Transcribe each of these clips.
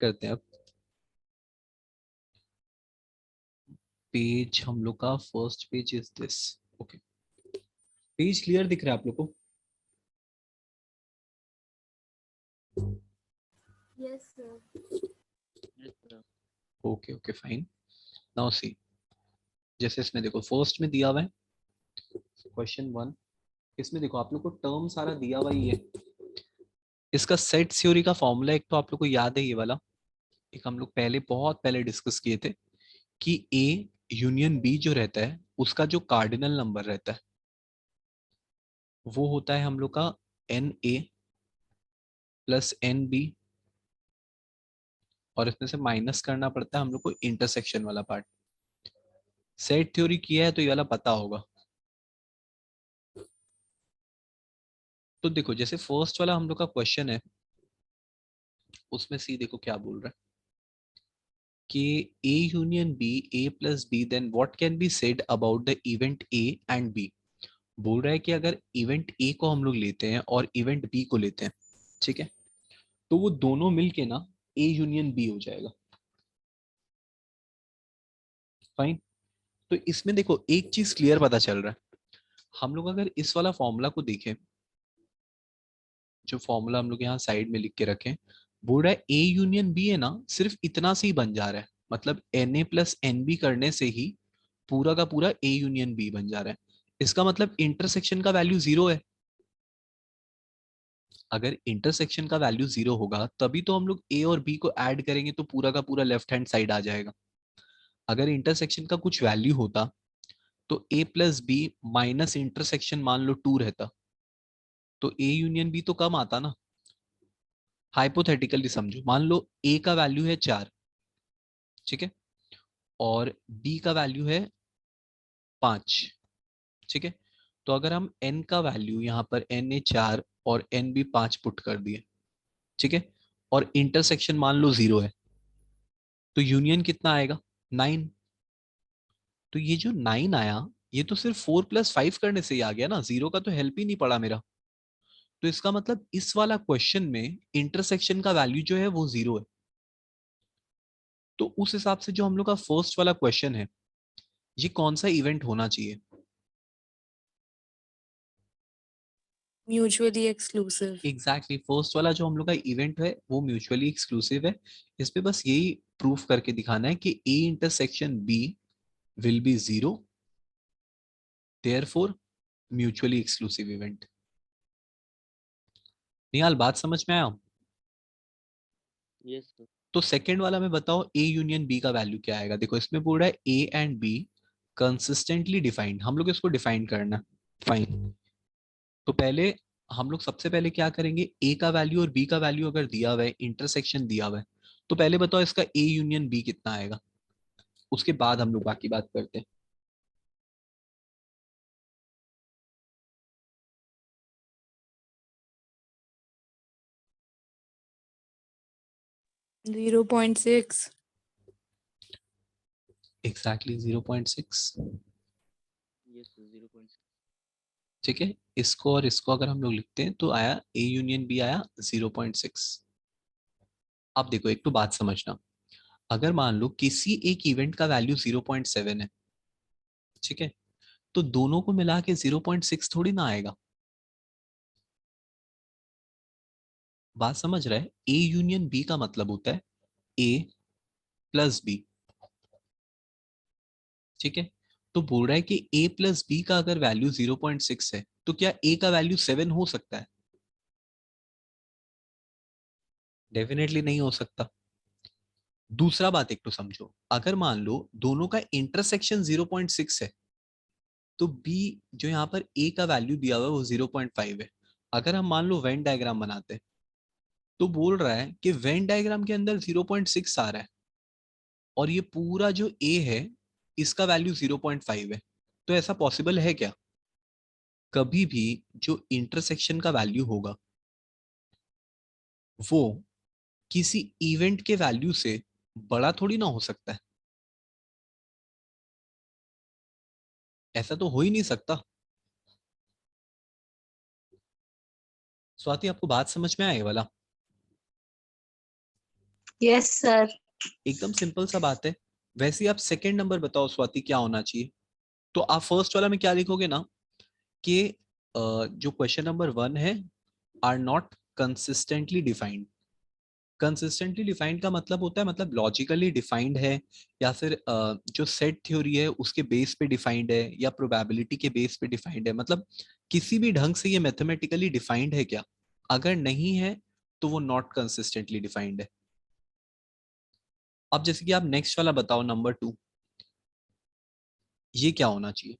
करते हैं अब। पेज हम लोग का first page is this. Okay, page clear दिख रहा है आप लोग को? Yes, sir. Okay okay fine. Now see, जैसे इसमें देखो फर्स्ट में दिया हुआ है क्वेश्चन वन। इसमें देखो आप लोग को टर्म सारा दिया हुआ ही है। इसका सेट थ्योरी का फॉर्मूला एक तो आप लोग को याद है ये वाला, एक हम लोग पहले बहुत पहले डिस्कस किए थे कि ए यूनियन बी जो रहता है उसका जो कार्डिनल नंबर रहता है वो होता है हम लोग का N A plus N B, और इसमें से माइनस करना पड़ता है हम लोग को इंटरसेक्शन वाला पार्ट। सेट थ्योरी किया है तो ये वाला पता होगा। तो देखो जैसे फर्स्ट वाला हम लोग का क्वेश्चन है, उसमें सी देखो क्या बोल रहा है कि A union B, A plus B, then what can be said about the event A and B. बोल रहा है कि अगर इवेंट ए को हम लोग लेते हैं और इवेंट बी को लेते हैं, ठीक है, तो वो दोनों मिलके ना ए यूनियन बी हो जाएगा। फाइन। तो इसमें देखो एक चीज क्लियर पता चल रहा है, हम लोग अगर इस वाला फॉर्मूला को देखें, जो फॉर्मूला हम लोग यहाँ साइड में लिख के रखें, बोल रहा है ए यूनियन बी है ना, सिर्फ इतना से ही बन जा रहा है। मतलब n A plus N B करने से ही पूरा का पूरा ए यूनियन बी बन जा रहा है। इसका मतलब इंटरसेक्शन का वैल्यू जीरो है। अगर इंटरसेक्शन का वैल्यू जीरो होगा तभी तो हम लोग ए और बी को ऐड करेंगे तो पूरा का पूरा लेफ्ट हैंड साइड आ जाएगा। अगर इंटरसेक्शन का कुछ वैल्यू होता तो ए प्लस बी माइनस इंटरसेक्शन मान लो टू रहता, तो ए यूनियन बी तो कम आता ना। हाइपोथेटिकली समझो, मान लो ए का वैल्यू है चार, ठीक है, और बी का वैल्यू है पांच, ठीक है। तो अगर हम एन का वैल्यू यहाँ पर एन ए चार और एन बी पांच पुट कर दिए, ठीक है, और इंटरसेक्शन मान लो जीरो है, तो यूनियन कितना आएगा? नाइन। तो ये जो नाइन आया, ये तो सिर्फ फोर प्लस फाइव करने से ही आ गया ना, जीरो का तो हेल्प ही नहीं पड़ा मेरा। तो इसका मतलब इस वाला क्वेश्चन में इंटरसेक्शन का वैल्यू जो है वो जीरो है। तो उस हिसाब से जो हम लोग का फर्स्ट वाला क्वेश्चन है, ये कौन सा इवेंट होना चाहिए? Mutually exclusive. एग्जैक्टली फर्स्ट वाला जो हम लोग का इवेंट है वो म्यूचुअली एक्सक्लूसिव है। इस पे बस यही प्रूफ करके दिखाना है कि A intersection B will be zero, therefore mutually exclusive event. Nihal बात समझ में आया? Yes sir. तो सेकंड वाला में बताओ ए यूनियन बी का वैल्यू क्या आएगा। देखो इसमें बोल रहा है A and B consistently defined, हम लोग इसको डिफाइन करना। फाइन। तो पहले हम लोग सबसे पहले क्या करेंगे, ए का वैल्यू और बी का वैल्यू अगर दिया हुआ है, इंटरसेक्शन दिया हुआ है, तो पहले बताओ इसका ए यूनियन बी कितना आएगा, उसके बाद हम लोग बाकी बात करते हैं। 0.6. एग्जैक्टली 0.6। Yes sir 0.6। ठीक है, इसको और इसको अगर हम लोग लिखते हैं तो आया ए यूनियन बी आया 0.6। अब देखो एक तो बात समझना, अगर मान लो किसी एक इवेंट का वैल्यू 0.7 है, ठीक है, तो दोनों को मिला के 0.6 थोड़ी ना आएगा। बात समझ रहा है? ए यूनियन बी का मतलब होता है ए प्लस बी, ठीक है। तो बोल रहा है कि ए प्लस बी का अगर वैल्यू 0.6 है तो क्या ए का वैल्यू 7 हो सकता है? डेफिनेटली नहीं हो सकता। दूसरा बात एक तो समझो, अगर मान लो दोनों का इंटरसेक्शन 0.6 है, तो बी जो यहाँ पर ए का वैल्यू दिया हुआ है वो 0.5 है। अगर हम मान लो वेन डायग्राम बनाते हैं, तो बोल रहा है कि वेन डायग्राम के अंदर 0.6 आ रहा है और ये पूरा जो ए है इसका वैल्यू 0.5 है। तो ऐसा पॉसिबल है क्या? कभी भी जो इंटरसेक्शन का वैल्यू होगा वो किसी इवेंट के वैल्यू से बड़ा थोड़ी ना हो सकता है। ऐसा तो हो ही नहीं सकता। स्वाति आपको बात समझ में आए वाला? Yes sir. एकदम सिंपल सा बात है। वैसे ही आप सेकंड नंबर बताओ स्वाति क्या होना चाहिए। तो आप फर्स्ट वाला में क्या लिखोगे ना कि जो क्वेश्चन नंबर 1 है are not consistently defined. Consistently defined का मतलब होता है मतलब लॉजिकली डिफाइंड है, या फिर जो सेट थ्योरी है उसके बेस पे डिफाइंड है, या प्रोबेबिलिटी के बेस पे डिफाइंड है, मतलब किसी भी ढंग से ये मैथमेटिकली डिफाइंड है क्या। अगर नहीं है तो वो नॉट कंसिस्टेंटली डिफाइंड है। अब जैसे कि आप नेक्स्ट वाला बताओ नंबर 2, ये क्या होना चाहिए।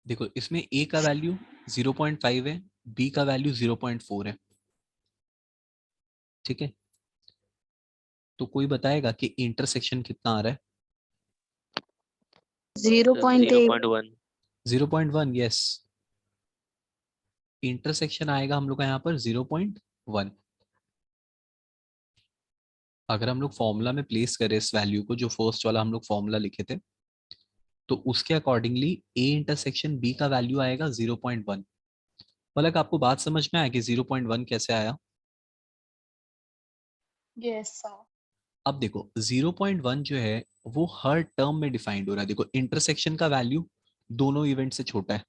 देखो इसमें ए का वैल्यू 0.5 है, बी का वैल्यू 0.4 है, ठीक है। तो कोई बताएगा कि इंटरसेक्शन कितना आ रहा है। 0.8। 0.1। 0.1, यस। इंटरसेक्शन आएगा हम लोग का यहाँ पर 0.1। अगर हम लोग फॉर्मूला में प्लेस करें इस वैल्यू को, जो फर्स्ट वाला हम लोग फॉर्मूला लिखे थे, तो उसके अकॉर्डिंगली ए इंटरसेक्शन बी का वैल्यू आएगा 0.1। मतलब आपको बात समझ में आया कि 0.1 कैसे आया। Yes sir. अब देखो 0.1 जो है वो हर टर्म में डिफाइंड हो रहा है। देखो इंटरसेक्शन का वैल्यू दोनों इवेंट से छोटा है,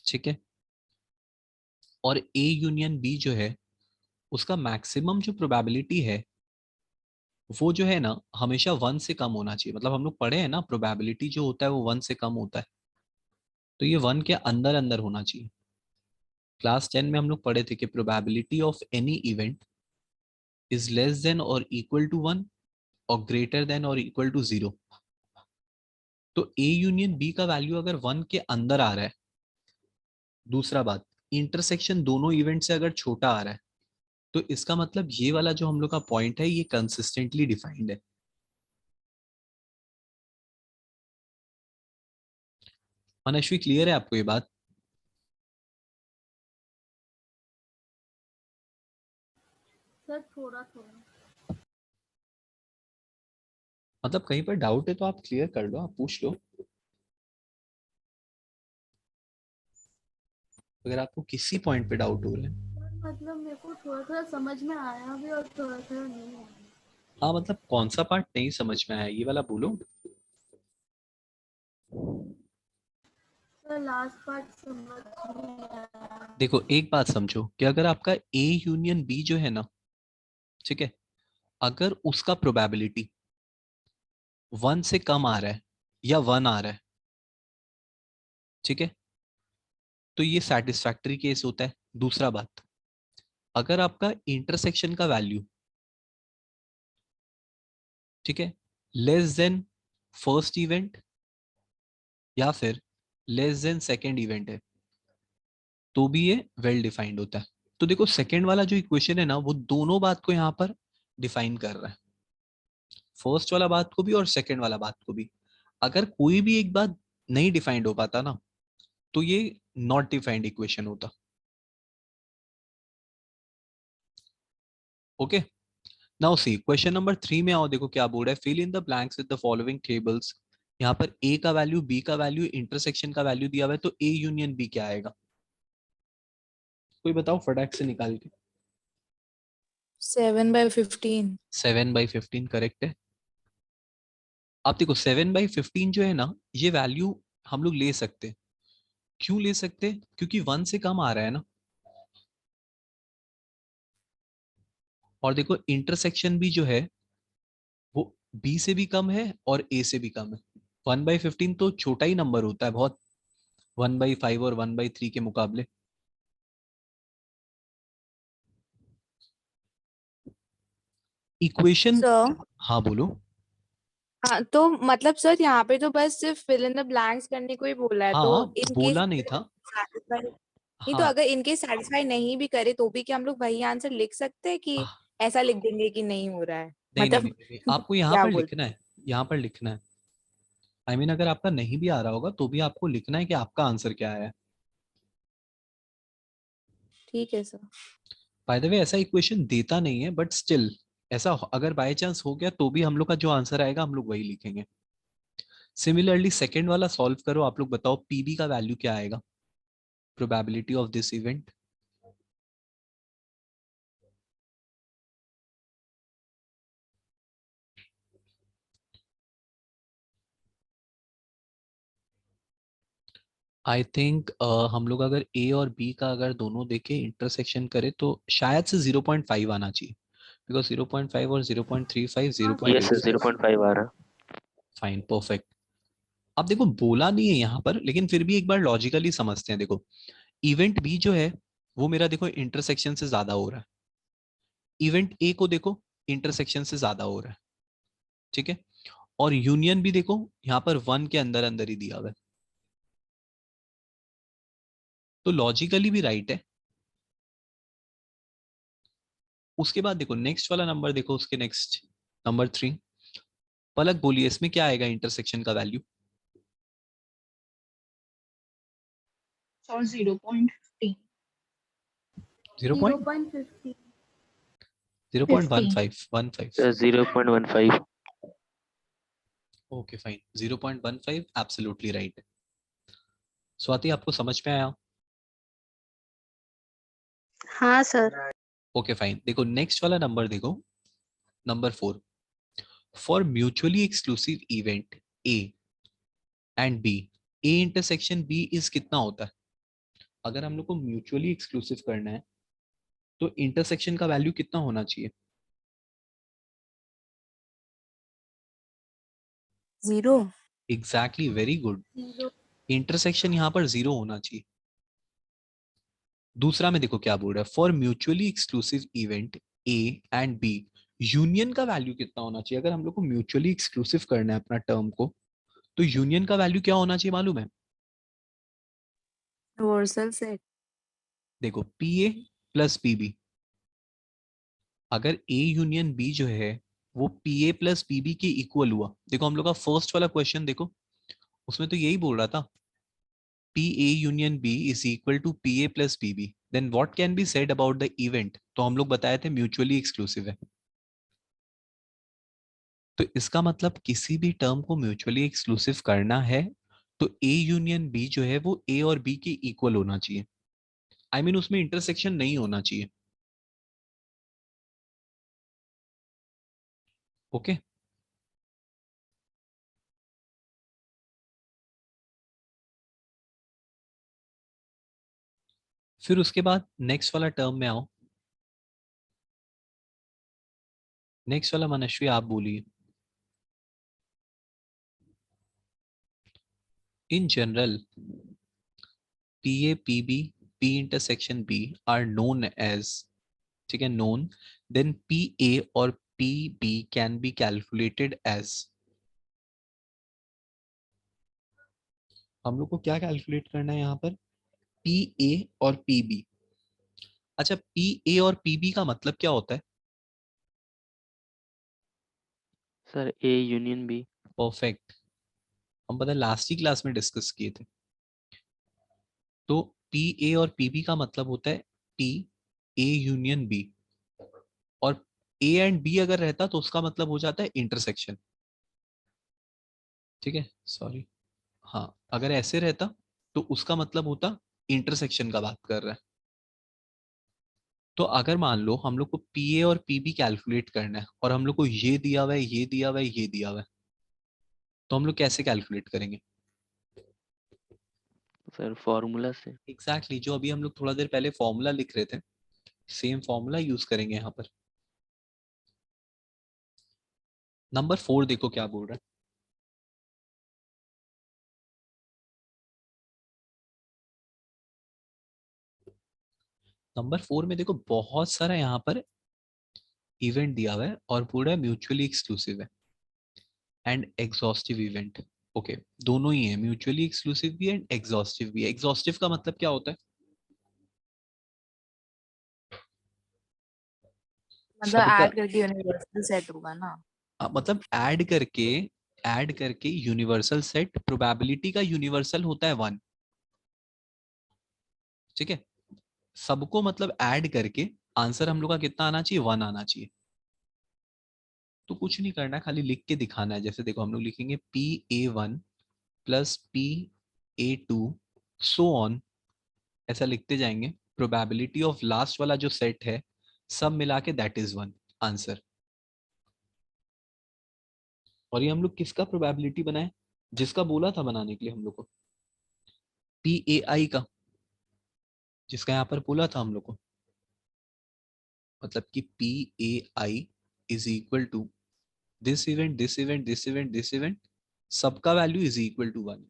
ठीक है। और ए यूनियन बी जो है उसका मैक्सिमम जो प्रोबेबिलिटी है वो जो है ना हमेशा 1 से कम होना चाहिए। मतलब हम लोग पढ़े हैं ना प्रोबेबिलिटी जो होता है वो 1 से कम होता है, तो ये 1 के अंदर अंदर होना चाहिए। क्लास 10 में हम लोग पढ़े थे कि probability of any event is less than और इक्वल टू 1 और ग्रेटर देन और इक्वल टू 0। तो ए यूनियन बी का वैल्यू अगर 1 के अंदर आ रहा है, दूसरा बात इंटरसेक्शन दोनों इवेंट से अगर छोटा आ रहा है, तो इसका मतलब ये वाला जो हम लोग का पॉइंट है ये कंसिस्टेंटली डिफाइंड है। मनस्वी क्लियर है आपको ये बात। सर थोड़ा थोड़ा। मतलब कहीं पर डाउट है तो आप क्लियर कर लो, आप पूछ लो। अगर आपको किसी पॉइंट पे डाउट हो रहा है। मतलब मेरे को थोड़ा थोड़ा समझ में आया भी और थोड़ा थोड़ा नहीं आया। हाँ मतलब कौन सा पार्ट नहीं समझ में आया ये वाला बोलो। सर लास्ट पार्ट समझ में आया। देखो एक बात समझो कि अगर आपका ए यूनियन बी जो है ना, ठीक है, अगर उसका प्रोबेबिलिटी 1 से कम आ रहा है या 1 आ रहा है, ठीक है, तो ये सेटिस्फैक्टरी केस होता है। दूसरा बात, अगर आपका इंटरसेक्शन का वैल्यू, ठीक है, लेस देन फर्स्ट इवेंट या फिर लेस देन सेकेंड इवेंट है, तो भी ये वेल डिफाइंड होता है। तो देखो सेकेंड वाला जो इक्वेशन है ना वो दोनों बात को यहाँ पर डिफाइन कर रहा है, फर्स्ट वाला बात को भी और सेकेंड वाला बात को भी। अगर कोई भी एक बात नहीं डिफाइंड हो पाता ना तो ये नॉट डिफाइंड इक्वेशन होता। Okay, now see question number 3 में आओ। देखो क्या बोल रहा है, fill in the blanks with the following tables. यहाँ पर ए का वैल्यू, बी का वैल्यू, इंटरसेक्शन का वैल्यू दिया हुआ है, तो ए यूनियन बी क्या आएगा। कोई बताओ फटाक से निकाल के। 7/15। 7/15 करेक्ट है। आप देखो 7/15 जो है ना ये वैल्यू हम लोग ले सकते हैं। क्यों ले सकते हैं, क्योंकि 1 से कम आ रहा है ना। और देखो इंटरसेक्शन भी जो है वो बी से भी कम है और ए से भी कम है। 1/15 तो छोटा ही नंबर होता है बहुत, 1/5 और 1/3 के मुकाबले। इक्वेशन, सर हाँ बोलो। हाँ तो मतलब सर यहाँ पे तो बस सिर्फ फिल इन द ब्लैंक्स करने को ही बोला है, तो हाँ इन केस बोला नहीं था। satisfy नहीं, तो हाँ अगर इनके सेटिस्फाई नहीं भी करे तो भी क्या हम लोग वही आंसर लिख सकते हैं कि ऐसा लिख देंगे कि नहीं हो रहा है, नहीं नहीं नहीं, मतलब नहीं, आपको यहाँ क्या पर बोल। लिखना है, यहाँ पर लिखना है। आई मीन अगर आपका नहीं भी आ रहा होगा तो भी आपको लिखना है कि आपका आंसर क्या है। ठीक है सर। बाय द वे ऐसा इक्वेशन देता नहीं है बट स्टिल ऐसा अगर बाय चांस हो गया तो भी हम लोग का जो आंसर आएगा हम लोग वही लिखेंगे। सिमिलरली सेकंड वाला सॉल्व करो, आप लोग बताओ पीबी का वैल्यू क्या आएगा, probability of this event. I think हम लोग अगर ए और बी का अगर दोनों देखें इंटरसेक्शन करें तो शायद से 0.5 आना चाहिए, बिकॉज 0.5 और 0.35 यस सर 0.85। 0.5 आ रहा। Fine, perfect. अब देखो बोला नहीं है यहाँ पर, लेकिन फिर भी एक बार लॉजिकली समझते हैं। देखो इवेंट बी जो है वो मेरा देखो इंटरसेक्शन से ज्यादा हो रहा है, इवेंट ए को देखो इंटरसेक्शन से ज्यादा हो रहा है, ठीक है। और यूनियन भी देखो यहाँ पर 1 के अंदर अंदर ही दिया हुआ है, तो लॉजिकली भी राइट है। उसके बाद देखो नेक्स्ट वाला नंबर, देखो उसके नेक्स्ट नंबर 3। पलक बोलिए इसमें क्या आएगा इंटरसेक्शन का वैल्यू? और 0.15 0.15 15 0.15 sir 0.15। Okay fine, 0.15 absolutely right. Swati आपको समझ में आया? हाँ सर। ओके फाइन, देखो नेक्स्ट वाला नंबर देखो, number 4। For mutually exclusive event A and B, A intersection B is कितना होता है? अगर हम लोग को म्यूचुअली एक्सक्लूसिव करना है तो इंटरसेक्शन का वैल्यू कितना होना चाहिए? 0। Exactly, very good. इंटरसेक्शन यहाँ पर 0 होना चाहिए। दूसरा में देखो क्या बोल रहा है, for mutually exclusive event A and B, union का वैल्यू कितना होना चाहिए? अगर हम लोग को म्यूचुअली एक्सक्लूसिव करना है अपना टर्म को, तो यूनियन का वैल्यू क्या होना चाहिए मालूम है? Universal set. देखो P A plus P B, अगर ए यूनियन बी जो है वो P A plus P B के इक्वल हुआ, देखो हम लोग का फर्स्ट वाला क्वेश्चन देखो, उसमें तो यही बोल रहा था P A union B is equal to P A plus P B, then what can be said about the event? तो हम लोग बताए थे म्यूचुअली एक्सक्लूसिव है। तो इसका मतलब किसी भी टर्म को म्यूचुअली एक्सक्लूसिव करना है तो ए यूनियन बी जो है वो ए और बी के इक्वल होना चाहिए। आई मीन उसमें इंटरसेक्शन नहीं होना चाहिए। ओके, फिर उसके बाद नेक्स्ट वाला टर्म में आओ। नेक्स्ट वाला मनस्वी आप बोलिए। In general P A P B P intersection B are known as, ठीक है, नोन, देन पी ए और P B can be calculated as. हम लोग को क्या कैलकुलेट करना है यहाँ पर? पी ए और पी बी। अच्छा, पी ए और पी बी का मतलब क्या होता है? Sir A union B. Perfect, हम पता लास्ट ही क्लास में डिस्कस किए थे। तो पी ए और पी बी का मतलब होता है पी ए यूनियन बी, और ए एंड बी अगर रहता तो उसका मतलब हो जाता है इंटरसेक्शन, ठीक है, सॉरी। हाँ, अगर ऐसे रहता तो उसका मतलब होता इंटरसेक्शन का बात कर रहा है। तो अगर मान लो हम लोग को पी ए और पी बी कैलकुलेट करना है और हम लोग को ये दिया हुआ है, ये दिया हुआ है, ये दिया हुआ है, तो हम लोग कैसे कैलकुलेट करेंगे? सर फॉर्मूला से। एग्जैक्टली जो अभी हम लोग थोड़ा देर पहले फॉर्मूला लिख रहे थे, सेम फॉर्मूला यूज करेंगे यहाँ पर। नंबर 4 देखो क्या बोल रहा है। नंबर 4 में देखो बहुत सारा यहाँ पर इवेंट दिया हुआ है और पूरा म्यूचुअली एक्सक्लूसिव है एंड एग्जॉस्टिव इवेंट। ओके, दोनों ही है, म्यूचुअली एक्सक्लूसिव भी है एंड एग्जॉस्टिव भी है। एग्जॉस्टिव का मतलब क्या होता है? मतलब सबका ऐड करके यूनिवर्सल सेट होगा ना। मतलब ऐड करके यूनिवर्सल सेट, प्रोबेबिलिटी का यूनिवर्सल होता है 1, ठीक है। सबको मतलब ऐड करके आंसर हम लोग का कितना आना चाहिए? 1 आना चाहिए। तो कुछ नहीं करना है, खाली लिख के दिखाना है। जैसे देखो हम लोग लिखेंगे PA1 plus PA2 so on, ऐसा लिखते जाएंगे। प्रोबेबिलिटी ऑफ लास्ट वाला जो सेट है सब मिला के दैट इज 1 आंसर। और ये हम लोग किसका प्रोबेबिलिटी बनाए, जिसका बोला था बनाने के लिए हम लोग को, PAI का, जिसका यहाँ पर बोला था हम लोग को। मतलब कि PAI is equal to this event this event this event this event, सबका value is equal to 1।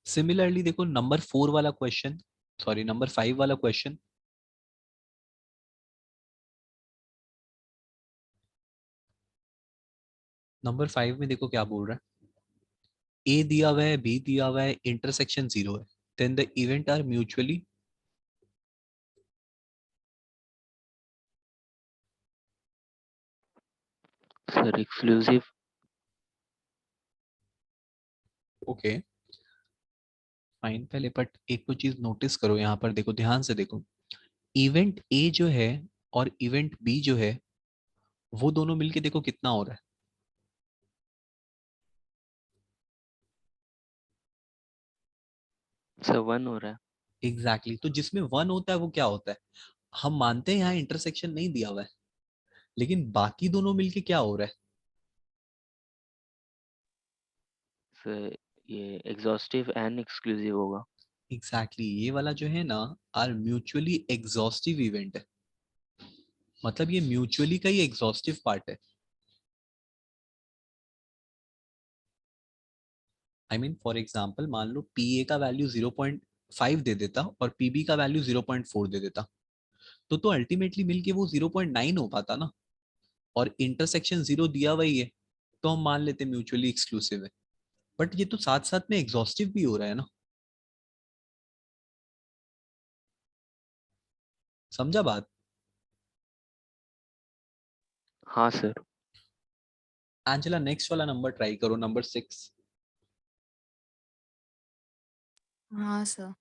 Similarly देखो नंबर 4 वाला क्वेश्चन, सॉरी नंबर 5 वाला क्वेश्चन। नंबर 5 में देखो क्या बोल रहा है, ए दिया हुआ है, बी दिया हुआ है, इंटरसेक्शन 0 है, then the event are mutually sir exclusive. Okay fine. पहले बट एक तो चीज नोटिस करो, यहाँ पर देखो ध्यान से देखो, इवेंट ए जो है और इवेंट बी जो है वो दोनों मिलके देखो कितना हो रहा है। सर 1 हो रहा है। एग्जैक्टली तो जिसमें 1 होता है वो क्या होता है, हम मानते हैं यहाँ इंटरसेक्शन नहीं दिया हुआ है, लेकिन बाकी दोनों मिलके क्या हो रहा है। सर ये एग्जॉस्टिव एंड एक्सक्लूसिव होगा। एग्जैक्टली ये वाला जो है ना आर म्यूचुअली एग्जॉस्टिव इवेंट है, मतलब ये म्यूचुअली का ही एग्जॉस्टिव पार्ट है। आई मीन फॉर एग्जाम्पल मान लो PA का वैल्यू 0.5 दे देता और PB का वैल्यू 0.4 दे देता, तो अल्टीमेटली मिलके वो 0.9 हो पाता ना, और इंटरसेक्शन 0 दिया वही है, तो हम मान लेते म्यूचुअली एक्सक्लूसिव है। बट ये तो साथ साथ में एग्जॉस्टिव भी हो रहा है ना, समझा बात। हाँ सर। एंजेला नेक्स्ट वाला नंबर ट्राई करो, नंबर 6। हाँ सर।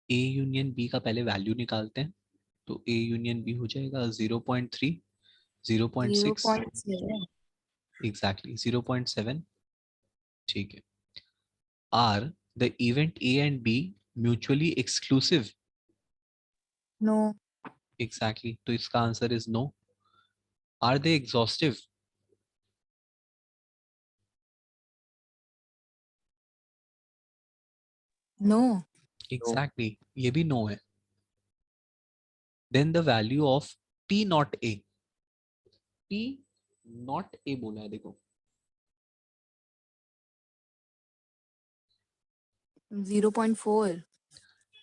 A यूनियन B का पहले वैल्यू निकालते हैं, तो A यूनियन B हो जाएगा 0.3, 0.6, 0.7। एग्जैक्टली 0.7। ठीक है। Are the event A and B mutually exclusive, no. Exactly तो इसका answer is no. Are they exhaustive, no. No. Exactly ये भी नो है। Then the value of P not A, P not A बोला है देखो, 0.4।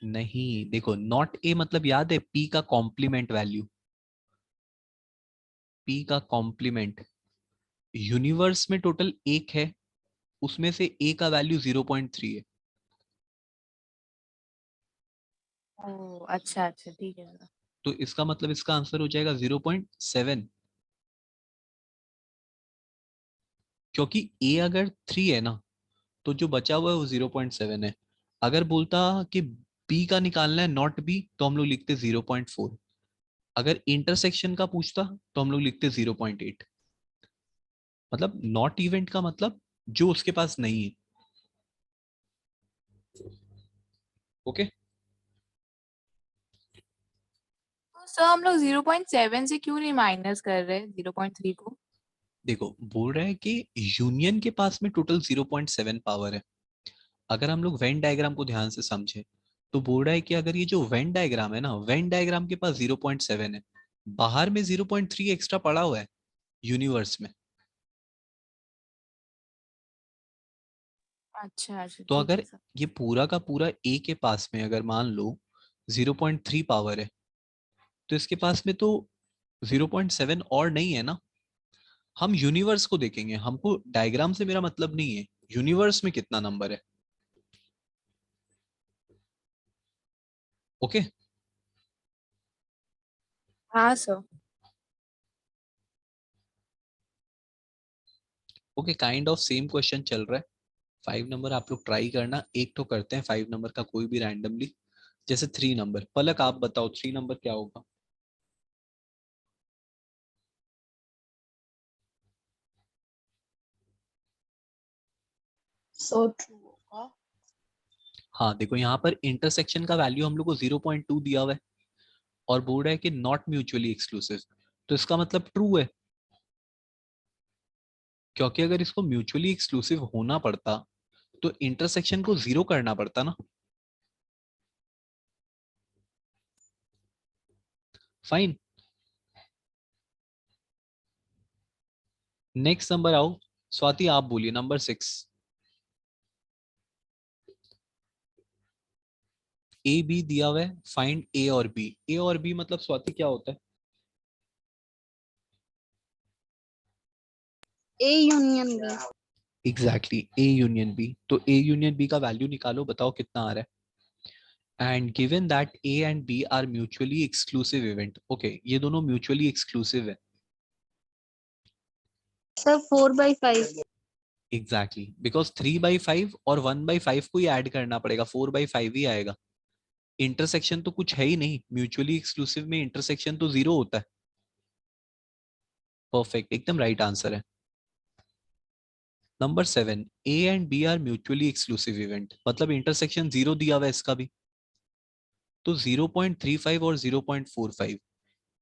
नहीं देखो नॉट A मतलब याद है P का कॉम्प्लीमेंट वैल्यू, P का कॉम्प्लीमेंट। यूनिवर्स में टोटल एक है, उसमें से A का वैल्यू 0.3 है। ओह अच्छा अच्छा ठीक है सर। तो इसका मतलब इसका आंसर हो जाएगा 0.7, क्योंकि A अगर 3 है ना तो जो बचा हुआ है वो 0.7 है। अगर बोलता कि B का निकालना है नॉट B, तो हम लोग लिखते 0.4। अगर इंटरसेक्शन का पूछता तो हम लोग लिखते 0.8। मतलब नॉट इवेंट का मतलब जो उसके पास नहीं है। ओके तो सर हम लोग 0.7 से क्यों नहीं माइनस कर रहे 0.3 को? देखो बोल रहा है कि यूनियन के पास में टोटल 0.7 पावर है। अगर हम लोग वेन डायग्राम को ध्यान से समझे तो बोल रहा है कि अगर ये जो वेन डायग्राम है ना, वेन डायग्राम के पास 0.7 है, बाहर में 0.3 एक्स्ट्रा पड़ा हुआ है यूनिवर्स में। अच्छा अच्छा तो ठीक अगर है सर। ये पूरा का पूरा ए के पास में अगर मान लो 0.3 पावर है, तो इसके पास में तो 0.7 और नहीं है ना। हम यूनिवर्स को देखेंगे, हमको डायग्राम से मेरा मतलब नहीं है, यूनिवर्स में कितना नंबर है। ओके हाँ sir. Okay kind of same question चल रहा है। 5 नंबर आप लोग ट्राई करना, एक तो करते हैं 5 नंबर का कोई भी रैंडमली, जैसे 3 नंबर। पलक आप बताओ 3 नंबर क्या होगा? So true होगा। हाँ देखो यहाँ पर इंटरसेक्शन का वैल्यू हम लोग को 0.2 दिया हुआ है और बोर्ड है कि नॉट म्यूचुअली एक्सक्लूसिव, तो इसका मतलब ट्रू है, क्योंकि अगर इसको म्यूचुअली एक्सक्लूसिव होना पड़ता तो इंटरसेक्शन को 0 करना पड़ता ना। फाइन। नेक्स्ट नंबर आओ, स्वाति आप बोलिए नंबर 6। ए बी दिया हुआ है, फाइंड ए और बी। ए और बी मतलब स्वाति क्या होता है? A union B. Exactly, A union B. तो ए यूनियन बी का वैल्यू निकालो, बताओ कितना आ रहा है। And given that A and B are mutually exclusive event. Okay, ये दोनों म्यूचुअली एक्सक्लूसिव है। Sir, 4/5. एग्जैक्टली, बिकॉज 3/5 और 1/5 को ही ऐड करना पड़ेगा, 4/5 ही आएगा। इंटरसेक्शन तो कुछ है ही नहीं, म्यूचुअली एक्सक्लूसिव में इंटरसेक्शन तो 0 होता है। परफेक्ट, एकदम राइट आंसर है। Number 7, A and B are mutually exclusive event, मतलब इंटरसेक्शन 0 दिया हुआ है इसका भी, तो 0.35 और 0.45,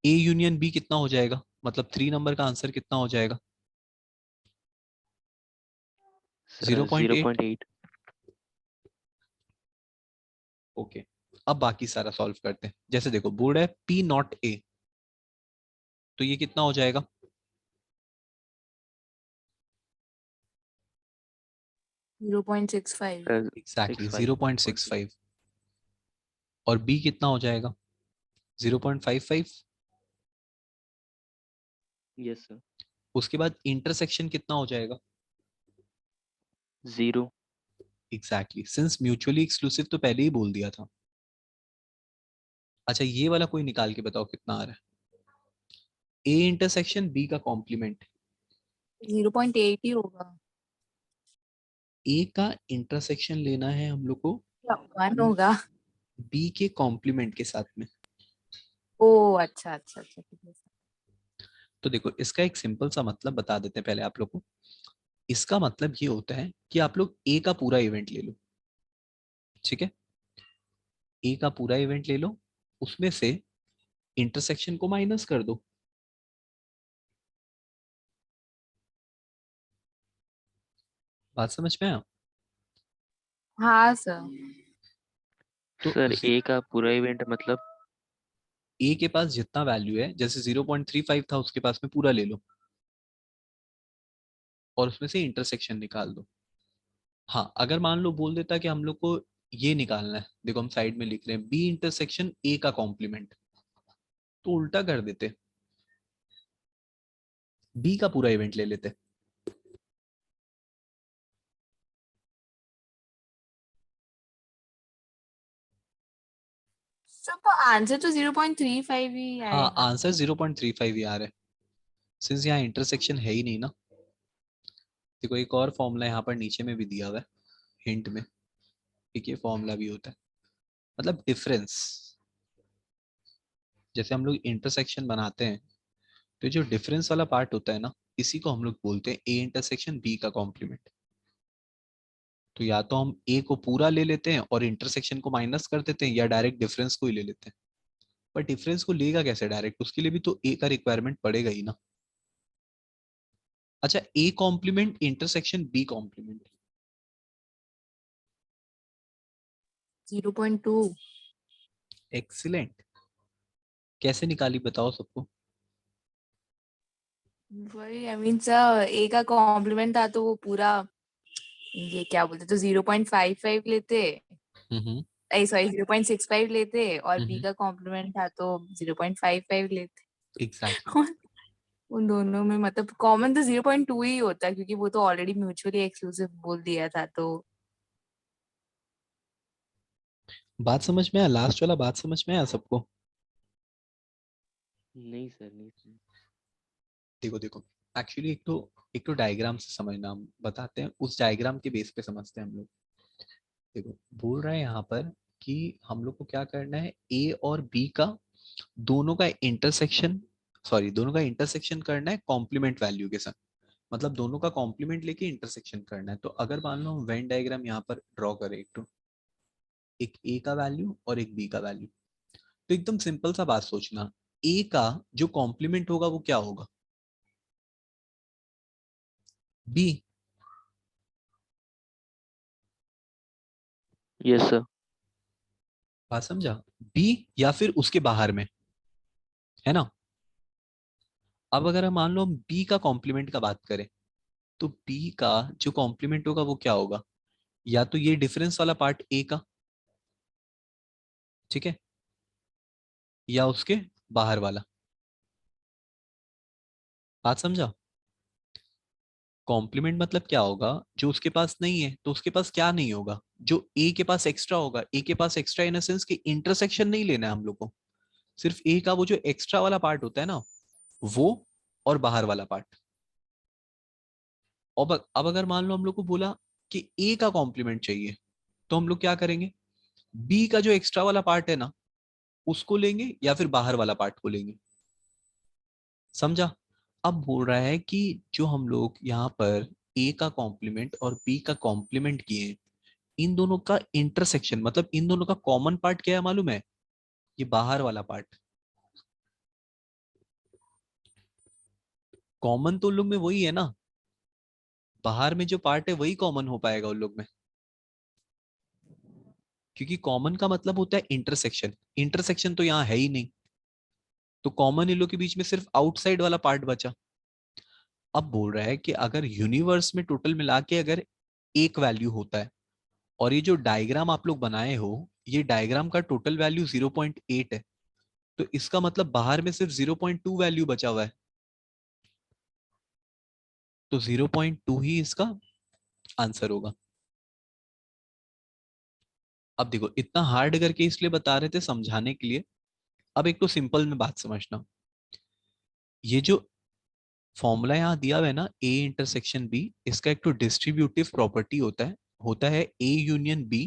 ए यूनियन बी कितना हो जाएगा? मतलब 3 नंबर का आंसर कितना हो जाएगा? सर 0.8। 0.8। ओके, अब बाकी सारा सॉल्व करते हैं। जैसे देखो बोर्ड है पी नॉट ए, तो ये कितना हो जाएगा? 0.65। Sir exactly 65। 0.65। और बी कितना हो जाएगा? 0.55। Yes sir. उसके बाद इंटरसेक्शन कितना हो जाएगा? 0। एग्जैक्टली, सिंस म्यूचुअली एक्सक्लूसिव तो पहले ही बोल दिया था। अच्छा ये वाला कोई निकाल के बताओ कितना आ रहा है। ए इंटरसेक्शन बी का कॉम्प्लीमेंट। 0.8 ही होगा। ए का इंटरसेक्शन लेना है हम लोग को क्या 1 होगा? बी के कॉम्प्लीमेंट के साथ में। ओ अच्छा अच्छा अच्छा, ठीक है। तो देखो इसका एक सिंपल सा मतलब बता देते हैं पहले आप लोग को। इसका मतलब ये होता है कि आप लोग ए का पूरा इवेंट ले लो, ठीक है? ए का पूरा इवेंट ले लो, उसमें से इंटरसेक्शन को माइनस कर दो। बात समझ में आया? हाँ सर। तो सर ए का पूरा इवेंट मतलब? ए के पास जितना वैल्यू है, जैसे 0.35 था उसके पास में, पूरा ले लो और उसमें से इंटरसेक्शन निकाल दो। हाँ अगर मान लो बोल देता कि हम लोग को ये निकालना है, देखो हम साइड में लिख रहे हैं बी इंटरसेक्शन ए का कॉम्प्लीमेंट, तो उल्टा कर देते, बी का पूरा इवेंट ले लेते। सब आंसर तो 0.35 ही हाँ आएगा। आंसर 0.35 ही आ रहा है, सिंस यहाँ इंटरसेक्शन है ही नहीं ना। देखो एक और फॉर्मूला यहाँ पर नीचे में भी दिया हुआ है हिंट में, एक ये फॉर्मूला भी होता है, मतलब डिफरेंस। जैसे हम लोग इंटरसेक्शन बनाते हैं तो जो डिफरेंस वाला पार्ट होता है ना, इसी को हम लोग बोलते हैं ए इंटरसेक्शन बी का कॉम्प्लीमेंट। तो या तो हम ए को पूरा ले लेते हैं और इंटरसेक्शन को माइनस कर देते हैं, या डायरेक्ट डिफरेंस को ही ले लेते हैं। पर डिफरेंस को लेगा कैसे डायरेक्ट, उसके लिए भी तो ए का रिक्वायरमेंट पड़ेगा ही ना। अच्छा A complement intersection B complement. 0.2। Excellent, कैसे निकाली बताओ सबको? वही आई मीन सर, ए का कॉम्प्लीमेंट था तो वो पूरा, ये क्या बोलते, तो 0.55 लेते, हम्म सॉरी 0.65 लेते, और बी हम्म का कॉम्प्लीमेंट था तो 0.55 लेते। एग्जैक्टली। और उन दोनों में मतलब कॉमन तो 0.2 ही होता है, क्योंकि वो तो ऑलरेडी म्यूचुअली एक्सक्लूसिव बोल दिया था तो। बात समझ में आया, लास्ट वाला बात समझ में आया सबको? नहीं सर, नहीं सर। देखो देखो एक्चुअली एक तो डायग्राम से समझना, हम बताते हैं उस डायग्राम के बेस पे समझते हैं हम लोग। देखो बोल रहा है यहाँ पर कि हम लोग को क्या करना है, ए और बी का दोनों का इंटरसेक्शन, सॉरी दोनों का इंटरसेक्शन करना है कॉम्प्लीमेंट वैल्यू के साथ, मतलब दोनों का कॉम्प्लीमेंट लेके इंटरसेक्शन करना है। तो अगर मान लो हम वेन डायग्राम यहाँ पर ड्रॉ करें, एक ए का वैल्यू और एक बी का वैल्यू, तो एकदम सिंपल सा बात सोचना, ए का जो कॉम्प्लीमेंट होगा वो क्या होगा, बी। Yes sir. बात समझा, बी या फिर उसके बाहर में, है ना। अब अगर हम मान लो हम बी का कॉम्प्लीमेंट का बात करें, तो बी का जो कॉम्प्लीमेंट होगा वो क्या होगा, या तो ये डिफरेंस वाला पार्ट ए का, ठीक है, या उसके बाहर वाला। बात समझा, कॉम्प्लीमेंट मतलब क्या होगा, जो उसके पास नहीं है तो उसके पास क्या नहीं होगा, जो ए के पास एक्स्ट्रा होगा। ए के पास एक्स्ट्रा इन सेंस कि इंटरसेक्शन नहीं लेना है हम लोग को, सिर्फ ए का वो जो एक्स्ट्रा वाला पार्ट होता है ना वो, और बाहर वाला पार्ट। अब अगर मान लो हम लोग को बोला कि ए का कॉम्प्लीमेंट चाहिए, तो हम लोग क्या करेंगे, बी का जो एक्स्ट्रा वाला पार्ट है ना उसको लेंगे या फिर बाहर वाला पार्ट को लेंगे। समझा। अब बोल रहा है कि जो हम लोग यहाँ पर ए का कॉम्प्लीमेंट और बी का कॉम्प्लीमेंट किए, इन दोनों का इंटरसेक्शन मतलब इन दोनों का कॉमन पार्ट क्या है मालूम है, ये बाहर वाला पार्ट। कॉमन तो उन लोग में वही है ना, बाहर में जो पार्ट है वही कॉमन हो पाएगा उन लोग में, क्योंकि कॉमन का मतलब होता है इंटरसेक्शन, इंटरसेक्शन तो यहाँ है ही नहीं, तो कॉमन इन लोग के बीच में सिर्फ आउटसाइड वाला पार्ट बचा। अब बोल रहा है कि अगर यूनिवर्स में टोटल मिला के अगर एक वैल्यू होता है, और ये जो डायग्राम आप लोग बनाए हो, ये डायग्राम का टोटल वैल्यू 0.8 है, तो इसका मतलब बाहर में सिर्फ 0.2 वैल्यू बचा हुआ है, तो 0.2 ही इसका आंसर होगा। अब देखो इतना हार्ड करके इसलिए बता रहे थे समझाने के लिए, अब एक तो सिंपल में बात समझना, ये जो फॉर्मूला यहाँ दिया हुआ है ना, ए इंटरसेक्शन बी, इसका एक तो डिस्ट्रीब्यूटिव प्रॉपर्टी होता है ए यूनियन बी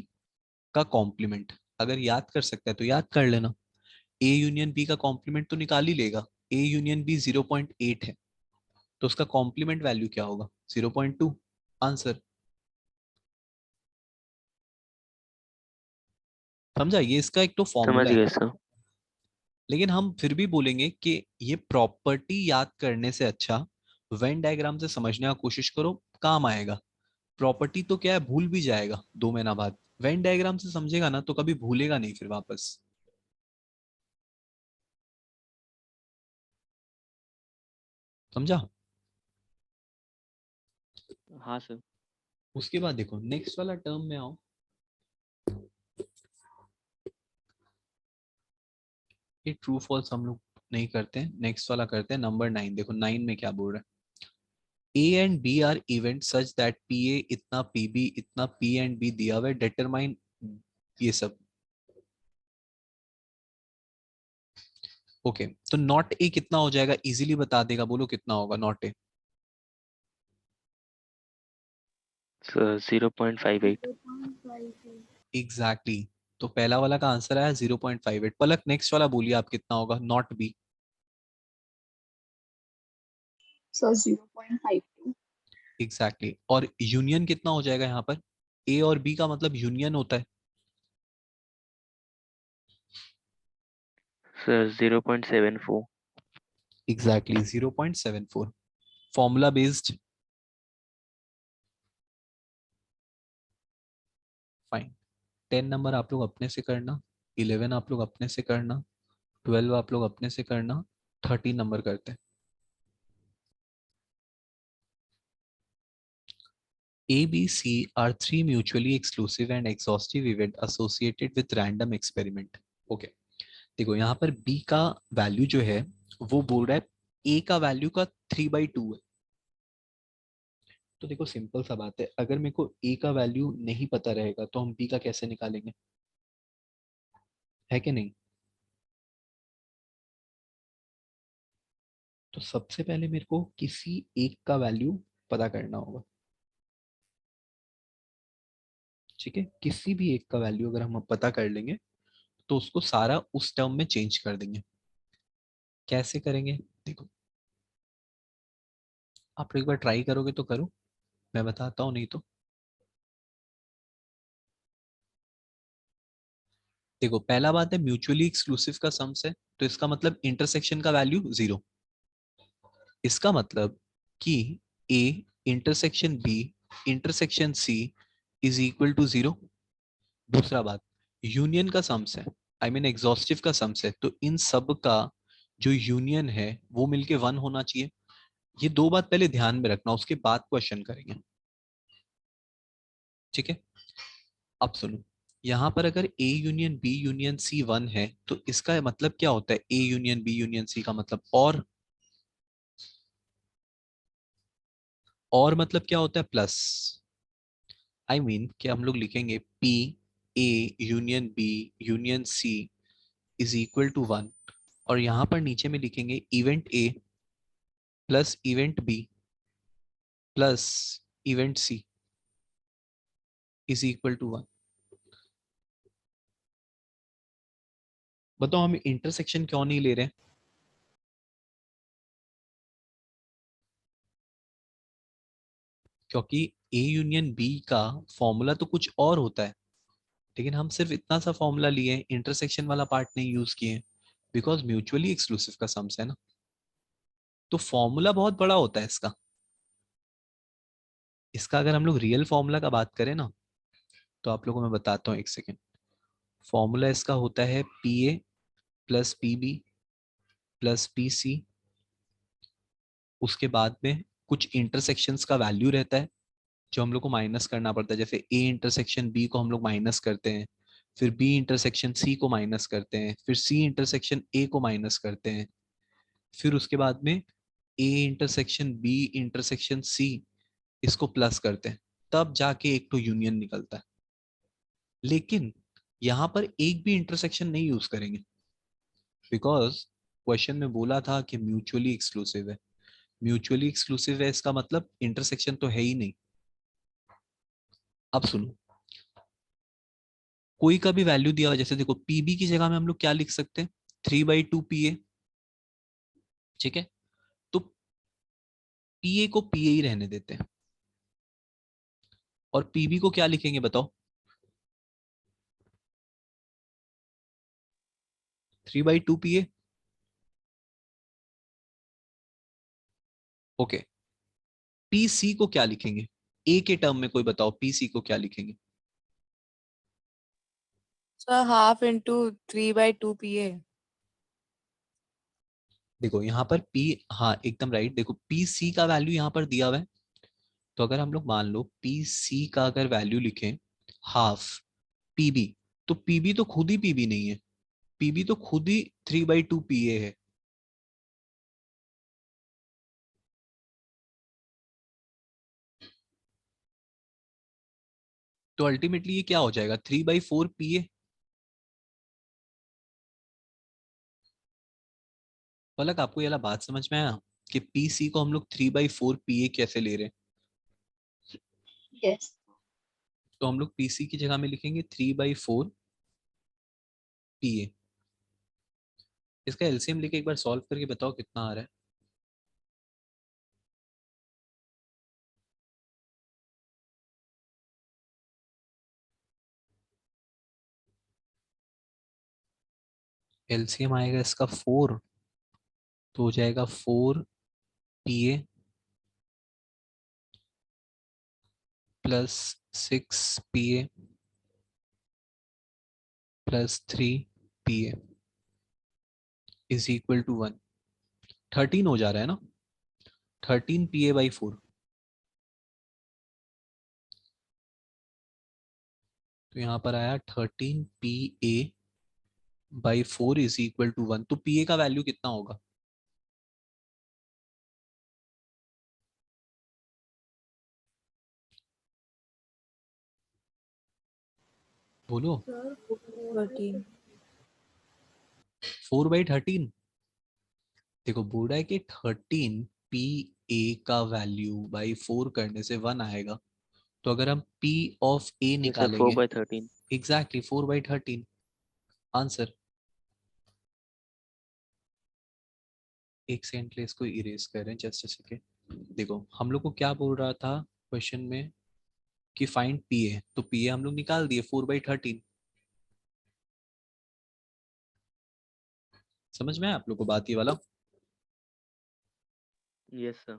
का कॉम्प्लीमेंट। अगर याद कर सकता है तो याद कर लेना, ए यूनियन बी का कॉम्प्लीमेंट तो निकाल ही लेगा, ए यूनियन बी 0.8 है, तो उसका कॉम्प्लीमेंट वैल्यू क्या होगा, 0.2, आंसर। समझा, ये इसका एक तो समझ फॉर्मूला है। गए सर। लेकिन हम फिर भी बोलेंगे कि ये प्रॉपर्टी याद करने से अच्छा वेन डायग्राम से समझने का कोशिश करो, काम आएगा। प्रॉपर्टी तो क्या है, भूल भी जाएगा 2 महीना बाद, वेन डायग्राम से समझेगा ना तो कभी भूलेगा नहीं फिर वापस। समझा। हाँ सर। उसके बाद देखो नेक्स्ट वाला टर्म में आओ, ये ट्रू फॉल्स हम लोग नहीं करते हैं, नेक्स्ट वाला करते हैं, नंबर 9। देखो 9 में क्या बोल रहा है, A and B are event such that P A इतना पी बी इतना पी एंड बी दिया हुआ है, डिटरमाइन ये सब। ओके तो नॉट ए कितना हो जाएगा, इजीली बता देगा, बोलो कितना होगा नॉट ए। सर 0.58। एग्जैक्टली, तो पहला वाला का आंसर आया 0.58। पलक नेक्स्ट वाला बोलिए आप कितना होगा नॉट बी। So 0.52. एग्जैक्टली, और यूनियन कितना हो जाएगा यहाँ पर, ए और बी का मतलब यूनियन होता है, sir 0.74। Exactly 0.74, formula based. Fine, 10 number आप लोग अपने से करना, 11 आप लोग अपने से करना, 12 आप लोग अपने से करना, 13 नंबर करते हैं। A, B, C are three mutually exclusive and exhaustive event associated with random experiment. Okay, देखो यहाँ पर B का वैल्यू जो है वो बोल रहा है A का वैल्यू का 3/2 है। तो देखो सिंपल सा बात है, अगर मेरे को A का वैल्यू नहीं पता रहेगा तो हम B का कैसे निकालेंगे, है कि नहीं। तो सबसे पहले मेरे को किसी एक का वैल्यू पता करना होगा, ठीक है। किसी भी एक का वैल्यू अगर हम पता कर लेंगे तो उसको सारा उस टर्म में चेंज कर देंगे। कैसे करेंगे देखो, आप लोग एक बार ट्राई करोगे तो करो, मैं बताता हूँ, नहीं तो देखो। पहला बात है म्यूचुअली एक्सक्लूसिव का सम्स है, तो इसका मतलब इंटरसेक्शन का वैल्यू 0। इसका मतलब कि A intersection B intersection C is equal to 0। दूसरा बात, यूनियन का सम्स है, आई मीन एग्जॉस्टिव का सम्स है, तो इन सब का जो यूनियन है वो मिलके 1 होना चाहिए। ये दो बात पहले ध्यान में रखना, उसके बाद क्वेश्चन करेंगे, ठीक है। अब सुनो, यहां पर अगर A union B union C 1 है तो इसका मतलब क्या होता है? A union B union C का मतलब और मतलब क्या होता है? प्लस। आई मीन कि हम लोग लिखेंगे P A union B union C is equal to 1, और यहां पर नीचे में लिखेंगे event A plus event B plus event C is equal to 1। बताओ हम इंटरसेक्शन क्यों नहीं ले रहे हैं? क्योंकि ए यूनियन बी का फॉर्मूला तो कुछ और होता है, लेकिन हम सिर्फ इतना सा फॉर्मूला लिए, इंटरसेक्शन वाला पार्ट नहीं यूज किए, बिकॉज म्यूचुअली एक्सक्लूसिव का सम्स है ना, तो फॉर्मूला बहुत बड़ा होता है इसका। इसका अगर हम लोग रियल फॉर्मूला का बात करें ना, तो आप लोगों को मैं बताता हूँ, एक सेकेंड। फॉर्मूला इसका होता है P A plus P B plus P C. उसके बाद में कुछ इंटरसेक्शंस का वैल्यू रहता है जो हम लोग को माइनस करना पड़ता है, जैसे ए इंटरसेक्शन बी को हम लोग माइनस करते हैं, फिर बी इंटरसेक्शन सी को माइनस करते हैं, फिर सी इंटरसेक्शन ए को माइनस करते हैं, फिर उसके बाद में A intersection B intersection C इसको प्लस करते हैं, तब जाके एक तो यूनियन निकलता है। लेकिन यहां पर एक भी इंटरसेक्शन नहीं यूज करेंगे, बिकॉज क्वेश्चन में बोला था कि म्यूचुअली एक्सक्लूसिव है। म्यूचुअली एक्सक्लूसिव है इसका मतलब इंटरसेक्शन तो है ही नहीं। अब सुनो, कोई का भी वैल्यू दिया हुआ, जैसे देखो पीबी की जगह में हम लोग क्या लिख सकते हैं? 3/2 पी ए, ठीक है। तो पीए को पीए ही रहने देते हैं, और पीबी को क्या लिखेंगे बताओ? 3/2 पी ए। ओके, पीसी को क्या लिखेंगे? ए के टर्म में कोई बताओ, पीसी को क्या लिखेंगे? Sir half into 3/2 PA। देखो यहाँ पर पी, हाँ एकदम राइट। देखो पीसी का वैल्यू यहाँ पर दिया हुआ है, तो अगर हम लोग मान लो पीसी का अगर वैल्यू लिखें हाफ पीबी, तो पीबी तो खुद ही पीबी नहीं है, पीबी तो खुद ही 3/2 पीए है। तो अल्टीमेटली ये क्या हो जाएगा? 3/4 पीए। पलक आपको ये वाला बात समझ में आया कि पीसी को हम लोग 3/4 पीए कैसे ले रहे हैं? Yes. तो हम लोग पीसी की जगह में लिखेंगे 3/4 पीए। इसका एलसीएम लेके एक बार सॉल्व करके बताओ कितना आ रहा है। एलसीएम आएगा इसका 4, तो हो जाएगा 4 पीए +6 पीए +3 पीए इज इक्वल टू 1। 13 हो जा रहा है ना? 13 पीए/4। तो यहाँ पर आया 13 पीए/4 इज इक्वल टू 1। तो पीए का वैल्यू कितना होगा? बोलो। 13। 4/13। देखो बोल रहा है कि 13 पी ए का वैल्यू बाई 4 करने से 1 आएगा, तो अगर हम P of A Yes, sir. 4 निकालेंगे, by 13. Exactly 4/13 answer. एक सेकंड के लिए इसको इरेज कर रहे हैं जस्ट जैसे कि देखो हम लोग को क्या बोल रहा था क्वेश्चन में कि फाइंड पी ए, तो पी ए हम लोग निकाल दिए 4/13। समझ में आया आप लोग को बात ये वाला? Yes, sir.